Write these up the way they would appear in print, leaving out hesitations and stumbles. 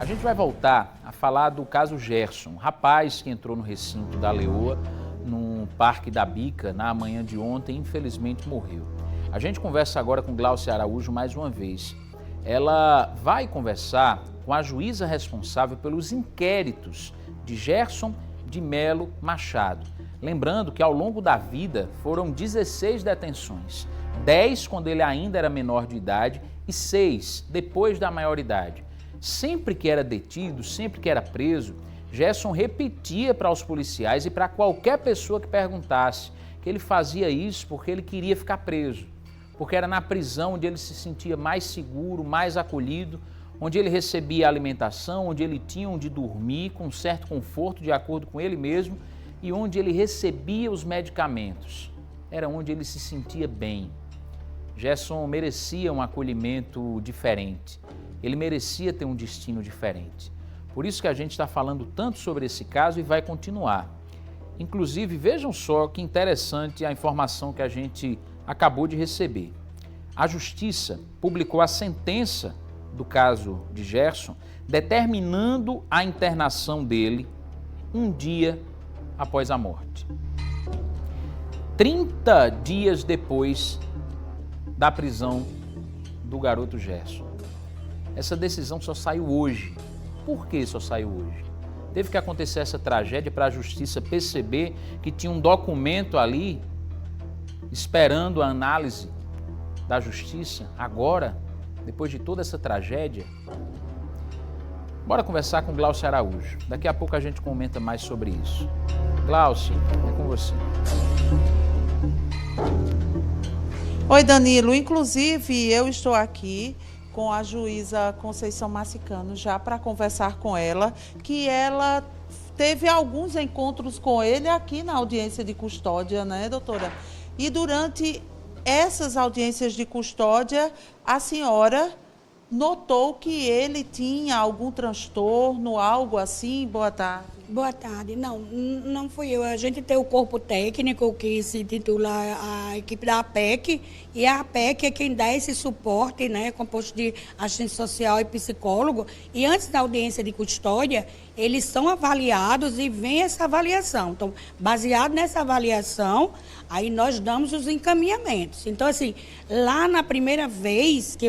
A gente vai voltar a falar do caso Gerson, um rapaz que entrou no recinto da Leoa, num parque da Bica, na manhã de ontem, e infelizmente morreu. A gente conversa agora com Glaucia Araújo mais uma vez. Ela vai conversar com a juíza responsável pelos inquéritos de Gerson de Melo Machado. Lembrando que ao longo da vida foram 16 detenções, 10 quando ele ainda era menor de idade e 6 depois da maioridade. Sempre que era detido, sempre que era preso, Gerson repetia para os policiais e para qualquer pessoa que perguntasse que ele fazia isso porque ele queria ficar preso, porque era na prisão onde ele se sentia mais seguro, mais acolhido, onde ele recebia alimentação, onde ele tinha onde dormir com certo conforto de acordo com ele mesmo e onde ele recebia os medicamentos. Era onde ele se sentia bem. Gerson merecia um acolhimento diferente. Ele merecia ter um destino diferente. Por isso que a gente está falando tanto sobre esse caso e vai continuar. Inclusive, vejam só que interessante a informação que a gente acabou de receber. A Justiça publicou a sentença do caso de Gerson, determinando a internação dele um dia após a morte. 30 dias depois da prisão do garoto Gerson. Essa decisão só saiu hoje. Por que só saiu hoje? Teve que acontecer essa tragédia para a Justiça perceber que tinha um documento ali esperando a análise da Justiça agora, depois de toda essa tragédia. Bora conversar com Glaucia Araújo. Daqui a pouco a gente comenta mais sobre isso. Glaucia, é com você. Oi, Danilo. Inclusive, eu estou aqui com a juíza Conceição Massicano, já para conversar com ela, que ela teve alguns encontros com ele aqui na audiência de custódia, né, doutora? E durante essas audiências de custódia, a senhora notou que ele tinha algum transtorno, algo assim? Boa tarde. Boa tarde. Não fui eu. A gente tem o corpo técnico que se titula a equipe da APEC, e a APEC é quem dá esse suporte, né, composto de assistente social e psicólogo. E antes da audiência de custódia, eles são avaliados e vem essa avaliação. Então, baseado nessa avaliação, aí nós damos os encaminhamentos. Então, assim, lá na primeira vez que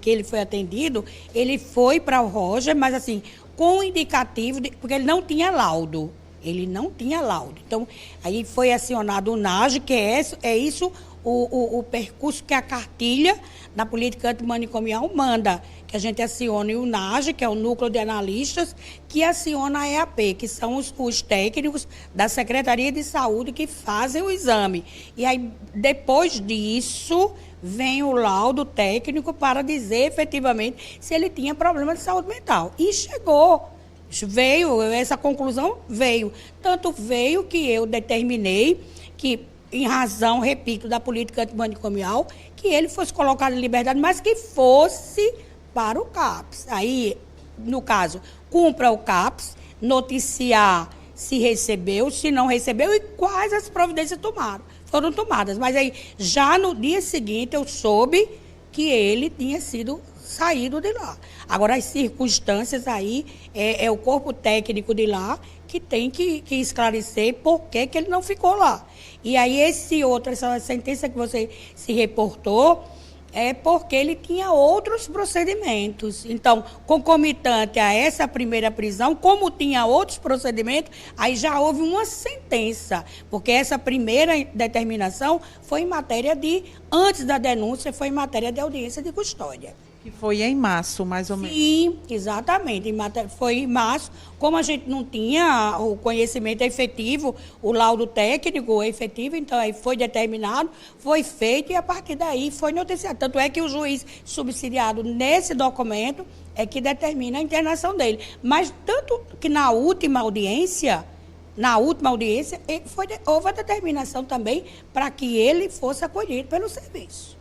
ele foi atendido, ele foi para o Roger, mas assim, com indicativo, porque ele não tinha laudo. Ele não tinha laudo. Então, aí foi acionado o NAGE, que é isso o percurso que a cartilha da política antimanicomial manda, que a gente acione o NAGE, que é o Núcleo de Analistas, que aciona a EAP, que são os técnicos da Secretaria de Saúde que fazem o exame. E aí, depois disso, vem o laudo técnico para dizer efetivamente se ele tinha problema de saúde mental. E veio, essa conclusão veio. Tanto veio que eu determinei que, em razão, repito, da política antimanicomial, que ele fosse colocado em liberdade, mas que fosse para o CAPS. Aí, no caso, cumpra o CAPS, noticiar se recebeu, se não recebeu e quais as providências foram tomadas. Mas aí, já no dia seguinte, eu soube que ele tinha sido saído de lá. Agora, as circunstâncias aí, é o corpo técnico de lá que tem que esclarecer por que ele não ficou lá. E aí, essa sentença que você se reportou, é porque ele tinha outros procedimentos. Então, concomitante a essa primeira prisão, como tinha outros procedimentos, aí já houve uma sentença, porque essa primeira determinação foi em matéria antes da denúncia, foi em matéria de audiência de custódia. Que foi em março, mais ou menos. Sim, exatamente. Foi em março. Como a gente não tinha o conhecimento efetivo, o laudo técnico efetivo, então aí foi determinado, foi feito e a partir daí foi noticiado. Tanto é que o juiz subsidiado nesse documento é que determina a internação dele. Mas tanto que na última audiência, houve a determinação também para que ele fosse acolhido pelo serviço.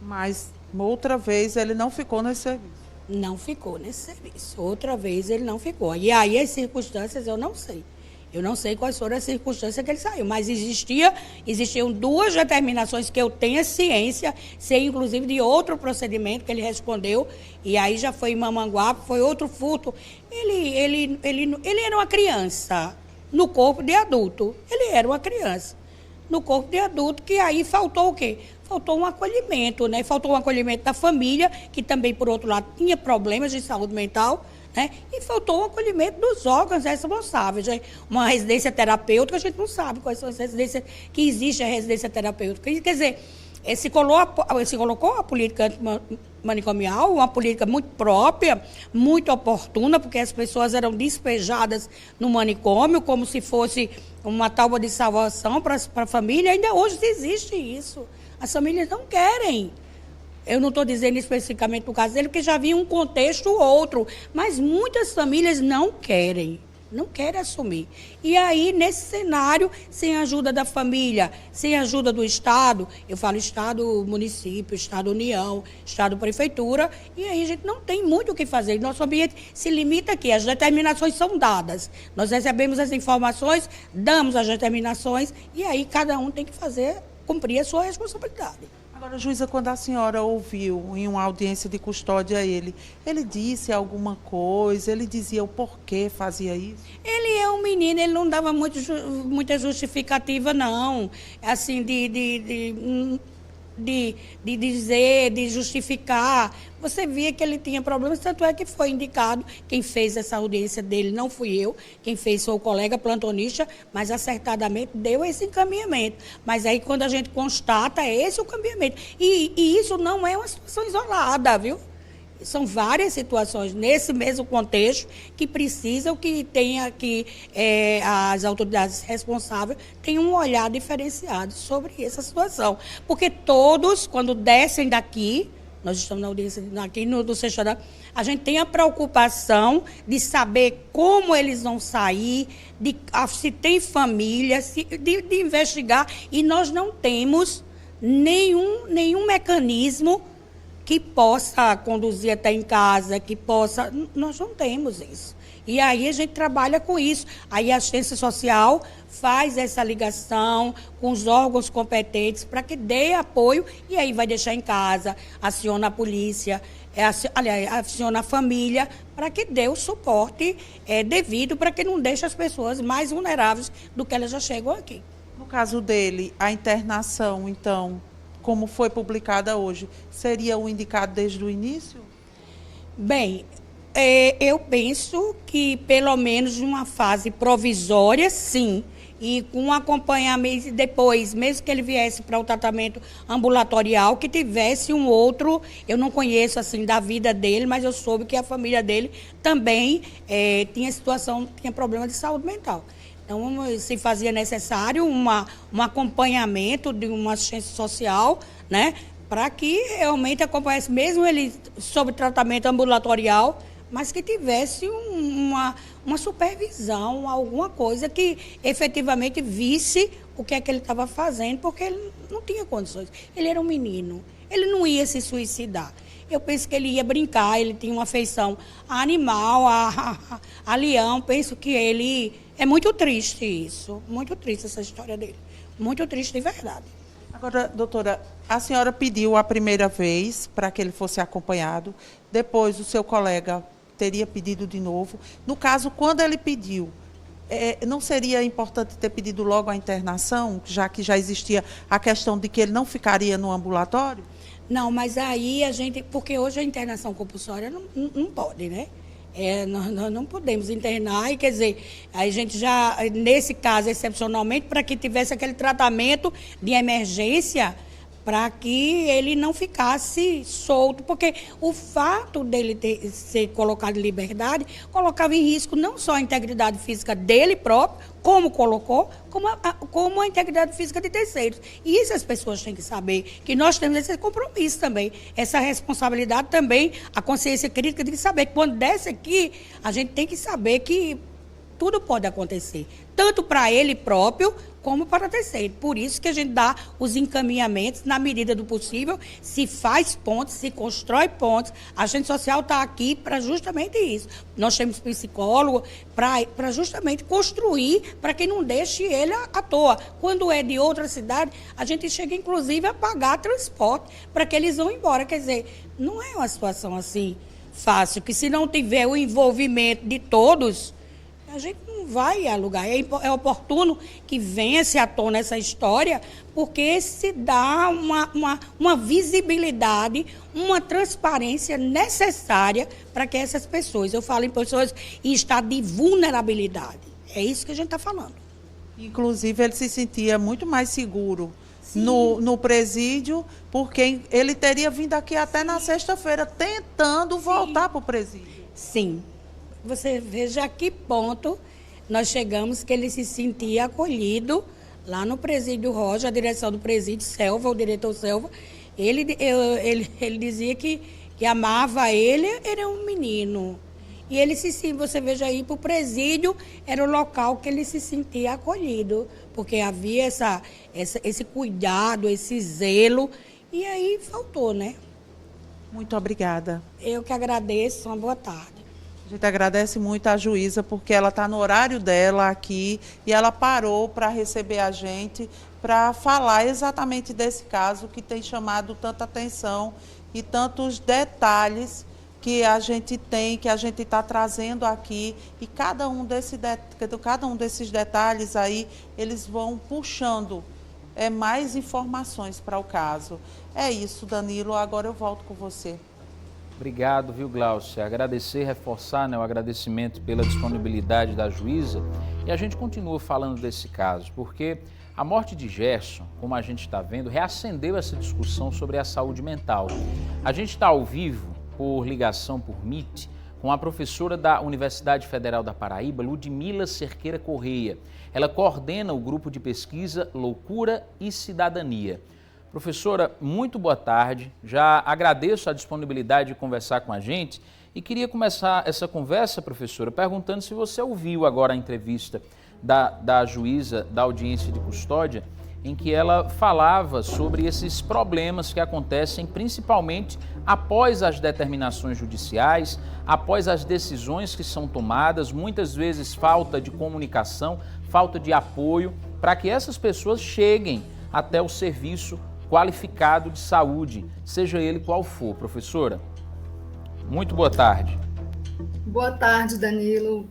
Mas outra vez ele não ficou nesse serviço. Não ficou nesse serviço. Outra vez ele não ficou. E aí as circunstâncias eu não sei. Eu não sei quais foram as circunstâncias que ele saiu, mas existiam 2 determinações que eu tenho ciência, sei inclusive de outro procedimento que ele respondeu, e aí já foi em Mamanguape, foi outro furto. Ele era uma criança no corpo de adulto, ele era uma criança no corpo de adulto, que aí faltou o quê? Faltou um acolhimento, né? Faltou um acolhimento da família, que também, por outro lado, tinha problemas de saúde mental, né? E faltou o acolhimento dos órgãos responsáveis. Né? Uma residência terapêutica, a gente não sabe quais são as residências que existe a residência terapêutica. Quer dizer, se colocou a política manicomial, uma política muito própria, muito oportuna, porque as pessoas eram despejadas no manicômio como se fosse uma tábua de salvação para a família. Ainda hoje existe isso. As famílias não querem. Eu não estou dizendo especificamente no caso dele, porque já havia um contexto outro, mas muitas famílias não querem assumir. E aí, nesse cenário, sem a ajuda da família, sem a ajuda do Estado, eu falo Estado, município, Estado, União, Estado, Prefeitura, e aí a gente não tem muito o que fazer. Nosso ambiente se limita aqui, as determinações são dadas. Nós recebemos as informações, damos as determinações, e aí cada um tem que cumprir a sua responsabilidade. Agora, juíza, quando a senhora ouviu em uma audiência de custódia ele disse alguma coisa, ele dizia o porquê fazia isso? Ele é um menino, ele não dava muita justificativa, não. Assim, de dizer, de justificar. Você via que ele tinha problemas, tanto é que foi indicado. Quem fez essa audiência dele não fui eu, quem fez foi o colega plantonista, mas acertadamente deu esse encaminhamento. Mas aí quando a gente constata, é esse o encaminhamento. E isso não é uma situação isolada, viu? São várias situações nesse mesmo contexto que precisam que as autoridades responsáveis tenham um olhar diferenciado sobre essa situação. Porque todos, quando descem daqui, nós estamos na audiência aqui no Seixão, a gente tem a preocupação de saber como eles vão sair, se tem família, de investigar, e nós não temos nenhum mecanismo que possa conduzir até em casa, nós não temos isso. E aí a gente trabalha com isso. Aí a assistência social faz essa ligação com os órgãos competentes para que dê apoio, e aí vai deixar em casa, aciona a polícia, aciona a família, para que dê o suporte devido, para que não deixe as pessoas mais vulneráveis do que elas já chegam aqui. No caso dele, a internação, então, como foi publicada hoje, seria o indicado desde o início? Bem, eu penso que pelo menos numa fase provisória, sim, e com acompanhamento depois, mesmo que ele viesse para o tratamento ambulatorial, que tivesse um outro, eu não conheço assim da vida dele, mas eu soube que a família dele também tinha problema de saúde mental. Então, se fazia necessário um acompanhamento de uma assistência social, né, para que realmente acompanhasse, mesmo ele sob tratamento ambulatorial, mas que tivesse uma supervisão, alguma coisa que efetivamente visse o que é que ele estava fazendo, porque ele não tinha condições. Ele era um menino, ele não ia se suicidar. Eu penso que ele ia brincar, ele tinha uma afeição a animal, a leão. Penso que ele... É muito triste isso, muito triste essa história dele. Muito triste de verdade. Agora, doutora, a senhora pediu a primeira vez para que ele fosse acompanhado, depois o seu colega teria pedido de novo. No caso, quando ele pediu, não seria importante ter pedido logo a internação, já que já existia a questão de que ele não ficaria no ambulatório? Não, mas aí porque hoje a internação compulsória não pode, né? Nós não podemos internar, e quer dizer, a gente já, nesse caso, excepcionalmente, para que tivesse aquele tratamento de emergência, para que ele não ficasse solto, porque o fato dele ser colocado em liberdade colocava em risco não só a integridade física dele próprio, como colocou, como a integridade física de terceiros. E isso as pessoas têm que saber, que nós temos esse compromisso também, essa responsabilidade também, a consciência crítica de saber que quando desce aqui, a gente tem que saber que tudo pode acontecer, tanto para ele próprio, como para terceiro. Por isso que a gente dá os encaminhamentos na medida do possível, se faz pontos, se constrói pontos. A agente social está aqui para justamente isso. Nós temos psicólogo para justamente construir para que não deixe ele à toa. Quando é de outra cidade, a gente chega inclusive a pagar transporte para que eles vão embora. Quer dizer, não é uma situação assim fácil, que se não tiver o envolvimento de todos, a gente não vai a lugar. É oportuno que venha-se à tona essa história, porque se dá uma visibilidade, uma transparência necessária para que essas pessoas, eu falo em pessoas em estado de vulnerabilidade, é isso que a gente está falando. Inclusive, ele se sentia muito mais seguro no presídio, porque ele teria vindo aqui até na sexta-feira, tentando voltar para o presídio. Sim. Você veja a que ponto nós chegamos que ele se sentia acolhido lá no presídio Roja, a direção do presídio Selva, o diretor Selva. Ele dizia que amava ele era um menino. E ele você veja aí, para o presídio era o local que ele se sentia acolhido, porque havia esse cuidado, esse zelo, e aí faltou, né? Muito obrigada. Eu que agradeço, uma boa tarde. A gente agradece muito a juíza, porque ela está no horário dela aqui e ela parou para receber a gente, para falar exatamente desse caso que tem chamado tanta atenção e tantos detalhes que a gente tem, que a gente está trazendo aqui, e cada um desses detalhes aí, eles vão puxando mais informações para o caso. É isso, Danilo, agora eu volto com você. Obrigado, viu, Glaucia? Agradecer, reforçar, o agradecimento pela disponibilidade da juíza, e a gente continua falando desse caso, porque a morte de Gerson, como a gente está vendo, reacendeu essa discussão sobre a saúde mental. A gente está ao vivo, por ligação por Meet, com a professora da Universidade Federal da Paraíba, Ludmila Cerqueira Correia. Ela coordena o grupo de pesquisa Loucura e Cidadania. Professora, muito boa tarde. Já agradeço a disponibilidade de conversar com a gente e queria começar essa conversa, professora, perguntando se você ouviu agora a entrevista da juíza da audiência de custódia, em que ela falava sobre esses problemas que acontecem principalmente após as determinações judiciais, após as decisões que são tomadas, muitas vezes falta de comunicação, falta de apoio, para que essas pessoas cheguem até o serviço qualificado de saúde, seja ele qual for. Professora, muito boa tarde. Boa tarde, Danilo.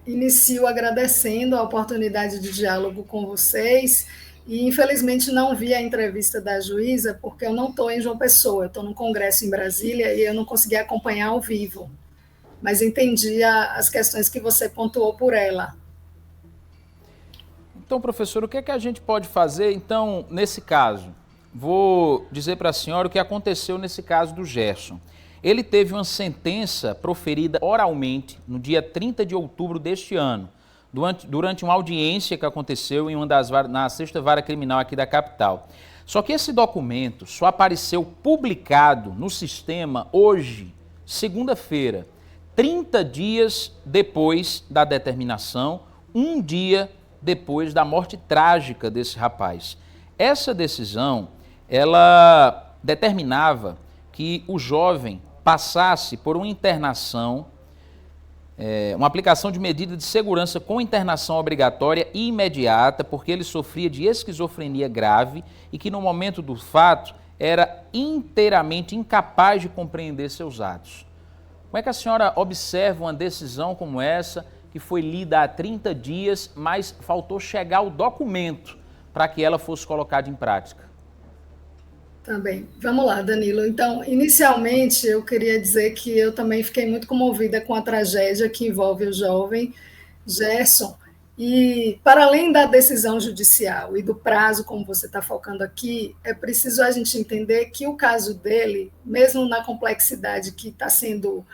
Inicio agradecendo a oportunidade de diálogo com vocês. E, infelizmente, não vi a entrevista da juíza, porque eu não estou em João Pessoa, eu estou num congresso em Brasília e eu não consegui acompanhar ao vivo. Mas entendi as questões que você pontuou por ela. Então, professor, o que é que a gente pode fazer, então, nesse caso? Vou dizer para a senhora o que aconteceu nesse caso do Gerson. Ele teve uma sentença proferida oralmente no dia 30 de outubro deste ano, durante uma audiência que aconteceu na 6ª Vara Criminal aqui da capital. Só que esse documento só apareceu publicado no sistema hoje, segunda-feira, 30 dias depois da determinação, um dia depois da morte trágica desse rapaz. Essa decisão, ela determinava que o jovem passasse por uma internação, uma aplicação de medida de segurança com internação obrigatória e imediata, porque ele sofria de esquizofrenia grave e que no momento do fato era inteiramente incapaz de compreender seus atos. Como é que a senhora observa uma decisão como essa, que foi lida há 30 dias, mas faltou chegar o documento para que ela fosse colocada em prática? Também. Vamos lá, Danilo. Então, inicialmente, eu queria dizer que eu também fiquei muito comovida com a tragédia que envolve o jovem Gerson. E, para além da decisão judicial e do prazo, como você está focando aqui, é preciso a gente entender que o caso dele, mesmo na complexidade que está sendo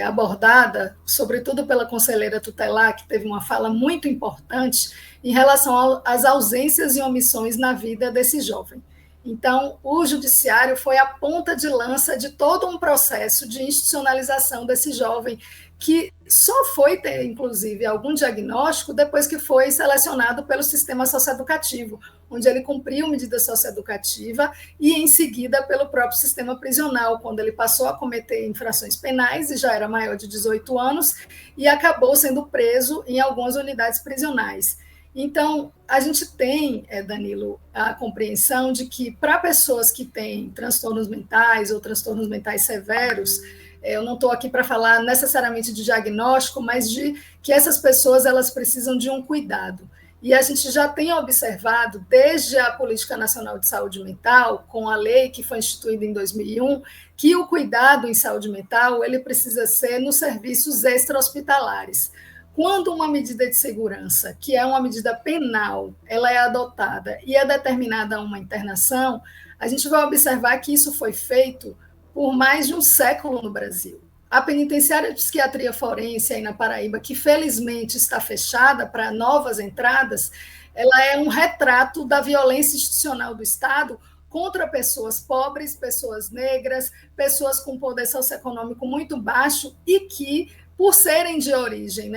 abordada, sobretudo pela conselheira tutelar, que teve uma fala muito importante em relação às ausências e omissões na vida desse jovem. Então, o judiciário foi a ponta de lança de todo um processo de institucionalização desse jovem, que só foi ter, inclusive, algum diagnóstico depois que foi selecionado pelo sistema socioeducativo, onde ele cumpriu medida socioeducativa e, em seguida, pelo próprio sistema prisional, quando ele passou a cometer infrações penais e já era maior de 18 anos e acabou sendo preso em algumas unidades prisionais. Então, a gente tem, Danilo, a compreensão de que para pessoas que têm transtornos mentais ou transtornos mentais severos, eu não estou aqui para falar necessariamente de diagnóstico, mas de que essas pessoas elas precisam de um cuidado. E a gente já tem observado, desde a Política Nacional de Saúde Mental, com a lei que foi instituída em 2001, que o cuidado em saúde mental ele precisa ser nos serviços extra-hospitalares. Quando uma medida de segurança, que é uma medida penal, ela é adotada e é determinada uma internação, a gente vai observar que isso foi feito por mais de um século no Brasil. A penitenciária de psiquiatria forense aí na Paraíba, que felizmente está fechada para novas entradas, ela é um retrato da violência institucional do Estado contra pessoas pobres, pessoas negras, pessoas com poder socioeconômico muito baixo e que, por serem de origem,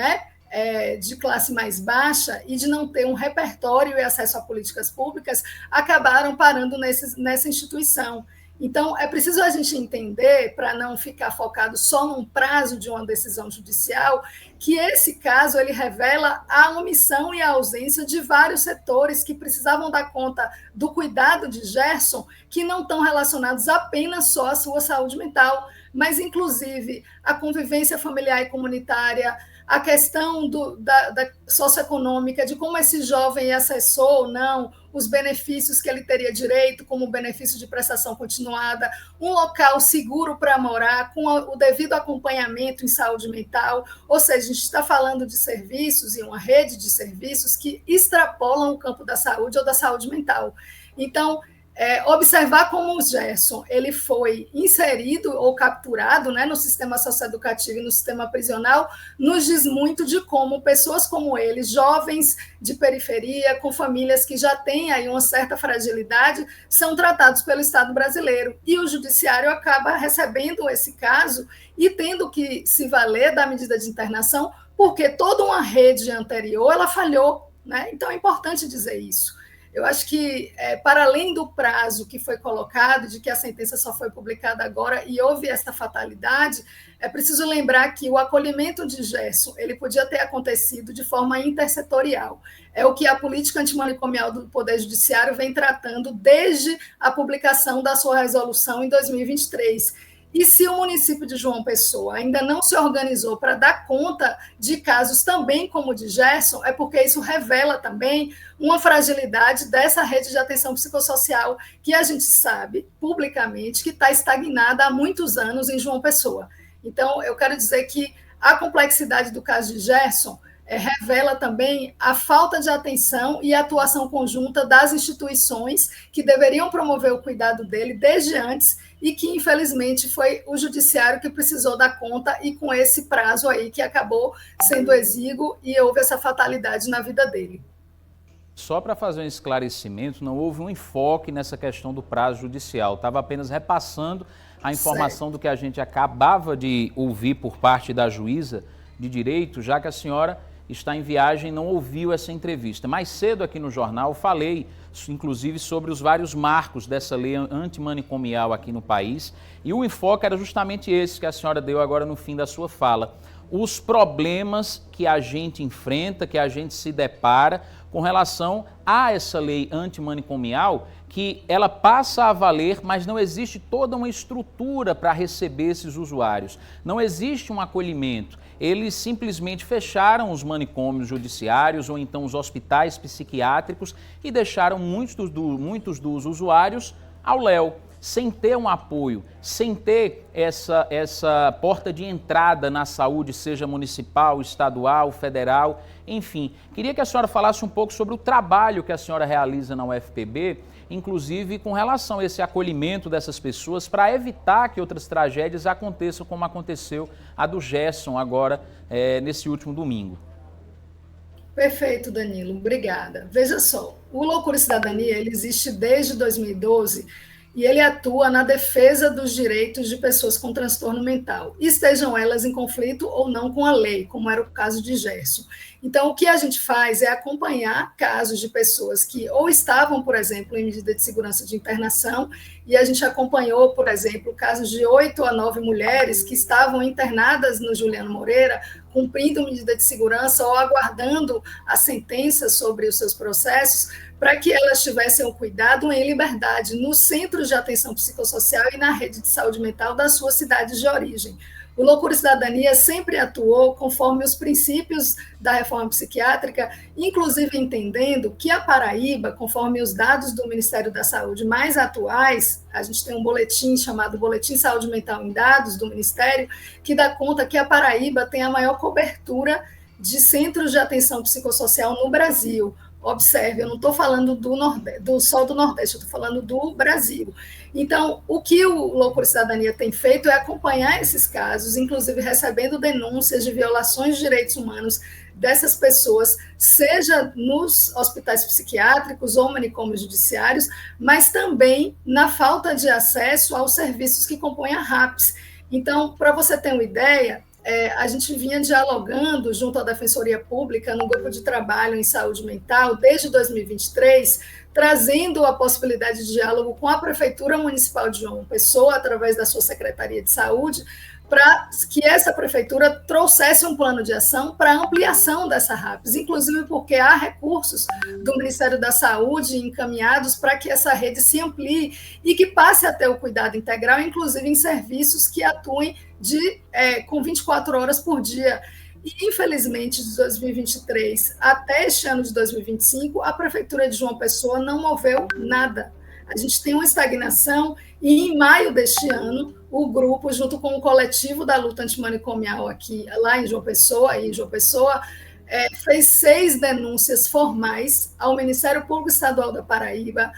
de classe mais baixa e de não ter um repertório e acesso a políticas públicas, acabaram parando nessa instituição. Então, é preciso a gente entender, para não ficar focado só num prazo de uma decisão judicial, que esse caso ele revela a omissão e a ausência de vários setores que precisavam dar conta do cuidado de Gerson, que não estão relacionados apenas só à sua saúde mental, mas, inclusive, a convivência familiar e comunitária, a questão da socioeconômica, de como esse jovem acessou ou não os benefícios que ele teria direito, como o benefício de prestação continuada, um local seguro para morar, com o devido acompanhamento em saúde mental. Ou seja, a gente está falando de serviços e uma rede de serviços que extrapolam o campo da saúde ou da saúde mental. Então, observar como o Gerson ele foi inserido ou capturado no sistema socioeducativo e no sistema prisional, nos diz muito de como pessoas como ele, jovens de periferia, com famílias que já têm aí uma certa fragilidade, são tratados pelo Estado brasileiro. E o judiciário acaba recebendo esse caso e tendo que se valer da medida de internação, porque toda uma rede anterior ela falhou. Então, é importante dizer isso. Eu acho que, para além do prazo que foi colocado, de que a sentença só foi publicada agora e houve essa fatalidade, é preciso lembrar que o acolhimento de Gerson ele podia ter acontecido de forma intersetorial. É o que a política antimanicomial do Poder Judiciário vem tratando desde a publicação da sua resolução em 2023. E se o município de João Pessoa ainda não se organizou para dar conta de casos também como o de Gerson, é porque isso revela também uma fragilidade dessa rede de atenção psicossocial que a gente sabe publicamente que está estagnada há muitos anos em João Pessoa. Então, eu quero dizer que a complexidade do caso de Gerson revela também a falta de atenção e atuação conjunta das instituições que deveriam promover o cuidado dele desde antes e que, infelizmente, foi o judiciário que precisou dar conta e com esse prazo aí que acabou sendo exíguo e houve essa fatalidade na vida dele. Só para fazer um esclarecimento, não houve um enfoque nessa questão do prazo judicial, estava apenas repassando a informação do que a gente acabava de ouvir por parte da juíza de direito, já que a senhora está em viagem e não ouviu essa entrevista. Mais cedo aqui no jornal falei, inclusive, sobre os vários marcos dessa lei antimanicomial aqui no país e o enfoque era justamente esse que a senhora deu agora no fim da sua fala. Os problemas que a gente enfrenta, que a gente se depara com relação a essa lei antimanicomial, que ela passa a valer, mas não existe toda uma estrutura para receber esses usuários. Não existe um acolhimento. Eles simplesmente fecharam os manicômios judiciários ou então os hospitais psiquiátricos e deixaram muitos dos usuários ao léu, sem ter um apoio, sem ter essa porta de entrada na saúde, seja municipal, estadual, federal, enfim. Queria que a senhora falasse um pouco sobre o trabalho que a senhora realiza na UFPB, inclusive com relação a esse acolhimento dessas pessoas para evitar que outras tragédias aconteçam como aconteceu a do Gerson agora, nesse último domingo. Perfeito, Danilo, obrigada. Veja só, o Loucura e Cidadania ele existe desde 2012 e ele atua na defesa dos direitos de pessoas com transtorno mental, estejam elas em conflito ou não com a lei, como era o caso de Gerson. Então, o que a gente faz é acompanhar casos de pessoas que ou estavam, por exemplo, em medida de segurança de internação, e a gente acompanhou, por exemplo, casos de 8 a 9 mulheres que estavam internadas no Juliano Moreira, cumprindo medida de segurança ou aguardando a sentença sobre os seus processos, para que elas tivessem o cuidado em liberdade no centro de atenção psicossocial e na rede de saúde mental das suas cidades de origem. O Loucura e Cidadania sempre atuou conforme os princípios da reforma psiquiátrica, inclusive entendendo que a Paraíba, conforme os dados do Ministério da Saúde mais atuais, a gente tem um boletim chamado Boletim Saúde Mental em Dados do Ministério, que dá conta que a Paraíba tem a maior cobertura de centros de atenção psicossocial no Brasil. Observe, eu não estou falando só do Nordeste, eu estou falando do Brasil. Então, o que o Loucura e Cidadania tem feito é acompanhar esses casos, inclusive recebendo denúncias de violações de direitos humanos dessas pessoas, seja nos hospitais psiquiátricos ou manicômios judiciários, mas também na falta de acesso aos serviços que compõem a RAPS. Então, para você ter uma ideia, a gente vinha dialogando junto à Defensoria Pública no grupo de trabalho em saúde mental desde 2023, trazendo a possibilidade de diálogo com a Prefeitura Municipal de João Pessoa, através da sua Secretaria de Saúde, para que essa prefeitura trouxesse um plano de ação para ampliação dessa RAPS, inclusive porque há recursos do Ministério da Saúde encaminhados para que essa rede se amplie e que passe a ter o cuidado integral, inclusive em serviços que atuem com 24 horas por dia. E, infelizmente, de 2023 até este ano de 2025, a Prefeitura de João Pessoa não moveu nada. A gente tem uma estagnação e, em maio deste ano, o grupo, junto com o coletivo da luta antimanicomial lá em João Pessoa, fez 6 denúncias formais ao Ministério Público Estadual da Paraíba,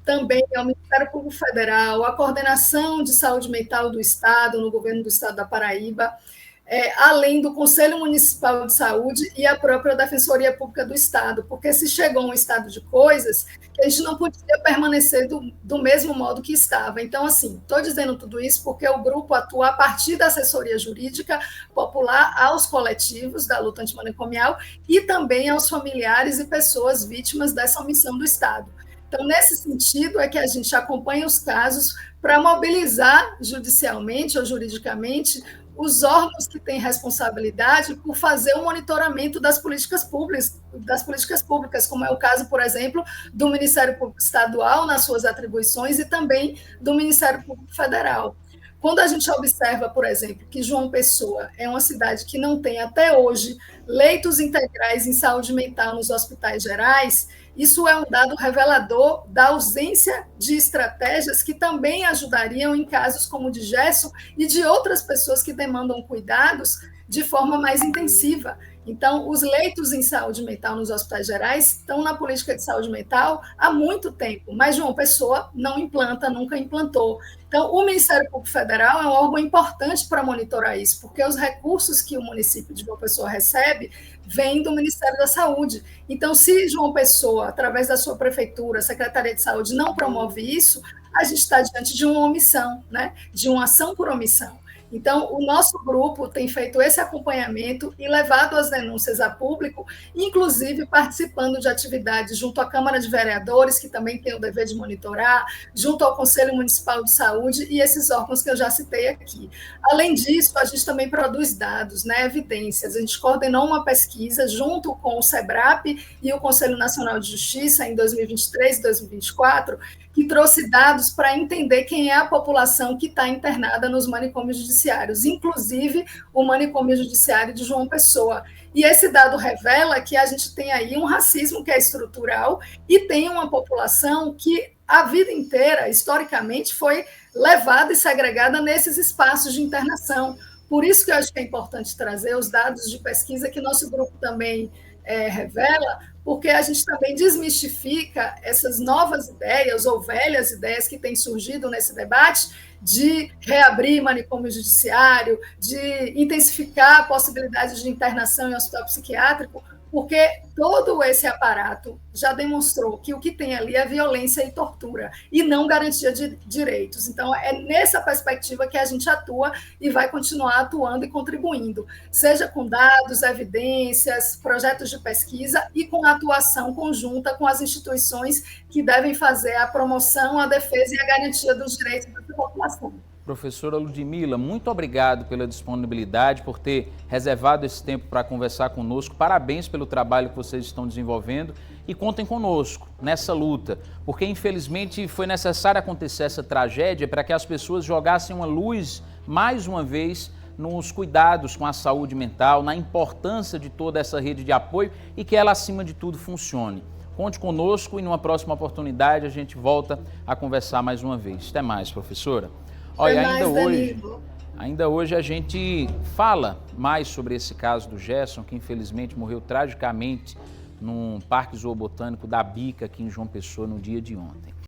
também ao Ministério Público Federal, à Coordenação de Saúde Mental do Estado, no governo do Estado da Paraíba, além do Conselho Municipal de Saúde e a própria Defensoria Pública do Estado, porque se chegou a um estado de coisas que a gente não podia permanecer do mesmo modo que estava. Então, assim, estou dizendo tudo isso porque o grupo atua a partir da assessoria jurídica popular aos coletivos da luta antimanicomial e também aos familiares e pessoas vítimas dessa omissão do Estado. Então, nesse sentido, é que a gente acompanha os casos para mobilizar judicialmente ou juridicamente os órgãos que têm responsabilidade por fazer o monitoramento das políticas públicas, como é o caso, por exemplo, do Ministério Público Estadual nas suas atribuições e também do Ministério Público Federal. Quando a gente observa, por exemplo, que João Pessoa é uma cidade que não tem até hoje leitos integrais em saúde mental nos hospitais gerais, isso é um dado revelador da ausência de estratégias que também ajudariam em casos como o de Gerson e de outras pessoas que demandam cuidados de forma mais intensiva. Então, os leitos em saúde mental nos hospitais gerais estão na política de saúde mental há muito tempo, mas João Pessoa não implanta, nunca implantou. Então, o Ministério Público Federal é um órgão importante para monitorar isso, porque os recursos que o município de João Pessoa recebe vêm do Ministério da Saúde. Então, se João Pessoa, através da sua prefeitura, Secretaria de Saúde, não promove isso, a gente está diante de uma omissão, né? De uma ação por omissão. Então, o nosso grupo tem feito esse acompanhamento e levado as denúncias a público, inclusive participando de atividades junto à Câmara de Vereadores, que também tem o dever de monitorar, junto ao Conselho Municipal de Saúde e esses órgãos que eu já citei aqui. Além disso, a gente também produz dados, né, evidências. A gente coordenou uma pesquisa junto com o SEBRAP e o Conselho Nacional de Justiça em 2023 e 2024, que trouxe dados para entender quem é a população que está internada nos manicômios judiciários, inclusive o manicômio judiciário de João Pessoa. E esse dado revela que a gente tem aí um racismo que é estrutural e tem uma população que a vida inteira, historicamente, foi levada e segregada nesses espaços de internação. Por isso que eu acho que é importante trazer os dados de pesquisa que nosso grupo também revela, porque a gente também desmistifica essas novas ideias ou velhas ideias que têm surgido nesse debate de reabrir manicômio judiciário, de intensificar a possibilidade de internação em hospital psiquiátrico, porque todo esse aparato já demonstrou que o que tem ali é violência e tortura, e não garantia de direitos. Então, é nessa perspectiva que a gente atua e vai continuar atuando e contribuindo, seja com dados, evidências, projetos de pesquisa e com a atuação conjunta com as instituições que devem fazer a promoção, a defesa e a garantia dos direitos da população. Professora Ludmila, muito obrigado pela disponibilidade, por ter reservado esse tempo para conversar conosco. Parabéns pelo trabalho que vocês estão desenvolvendo e contem conosco nessa luta, porque infelizmente foi necessário acontecer essa tragédia para que as pessoas jogassem uma luz, mais uma vez, nos cuidados com a saúde mental, na importância de toda essa rede de apoio e que ela, acima de tudo, funcione. Conte conosco e numa próxima oportunidade a gente volta a conversar mais uma vez. Até mais, professora. Olha, ainda hoje a gente fala mais sobre esse caso do Gerson, que infelizmente morreu tragicamente num parque zoobotânico da Bica, aqui em João Pessoa, no dia de ontem.